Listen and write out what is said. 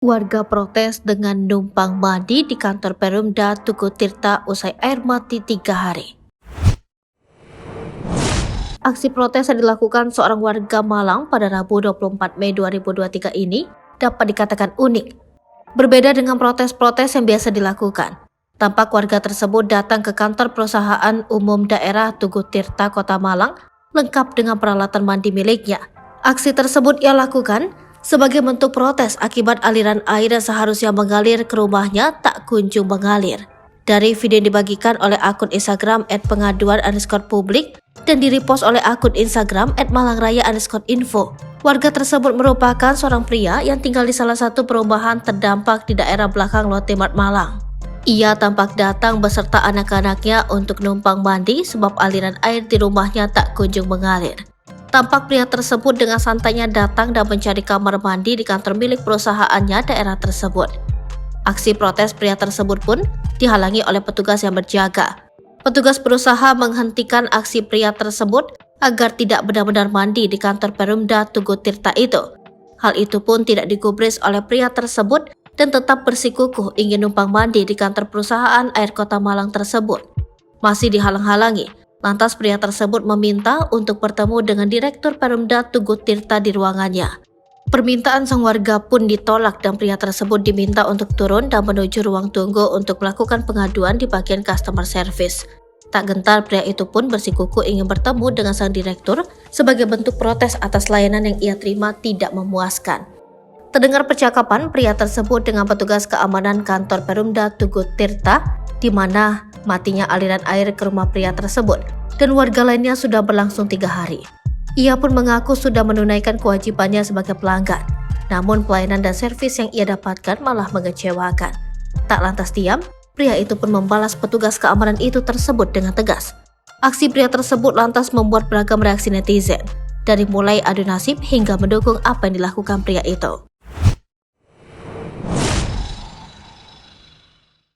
Warga protes dengan numpang mandi di kantor Perumda Tugu Tirta usai air mati 3 hari. Aksi protes yang dilakukan seorang warga Malang pada Rabu 24 Mei 2023 ini dapat dikatakan unik. Berbeda dengan protes-protes yang biasa dilakukan, tampak warga tersebut datang ke kantor perusahaan umum daerah Tugu Tirta, Kota Malang, lengkap dengan peralatan mandi miliknya. Aksi tersebut ia lakukan sebagai bentuk protes akibat aliran air yang seharusnya mengalir ke rumahnya tak kunjung mengalir. Dari video yang dibagikan oleh akun Instagram @pengaduan_publik dan direpost oleh akun Instagram @malangraya_info. Warga tersebut merupakan seorang pria yang tinggal di salah satu perumahan terdampak di daerah belakang Lotte Mart Malang. Ia tampak datang beserta anak-anaknya untuk numpang mandi sebab aliran air di rumahnya tak kunjung mengalir. Tampak pria tersebut dengan santainya datang dan mencari kamar mandi di kantor milik perusahaannya daerah tersebut. Aksi protes pria tersebut pun dihalangi oleh petugas yang berjaga. Petugas berusaha menghentikan aksi pria tersebut agar tidak benar-benar mandi di kantor Perumda Tugu Tirta itu. Hal itu pun tidak digubris oleh pria tersebut dan tetap bersikukuh ingin numpang mandi di kantor perusahaan air Kota Malang tersebut. Masih dihalang-halangi. Lantas pria tersebut meminta untuk bertemu dengan Direktur Perumda Tugu Tirta di ruangannya. Permintaan sang warga pun ditolak dan pria tersebut diminta untuk turun dan menuju ruang tunggu untuk melakukan pengaduan di bagian customer service. Tak gentar pria itu pun bersikukuh ingin bertemu dengan sang direktur sebagai bentuk protes atas layanan yang ia terima tidak memuaskan. Terdengar percakapan pria tersebut dengan petugas keamanan kantor Perumda Tugu Tirta di mana matinya aliran air ke rumah pria tersebut dan warga lainnya sudah berlangsung 3 hari. Ia pun mengaku sudah menunaikan kewajibannya sebagai pelanggan, namun pelayanan dan servis yang ia dapatkan malah mengecewakan. Tak lantas diam, pria itu pun membalas petugas keamanan itu tersebut dengan tegas. Aksi pria tersebut lantas membuat beragam reaksi netizen, dari mulai adu nasib hingga mendukung apa yang dilakukan pria itu.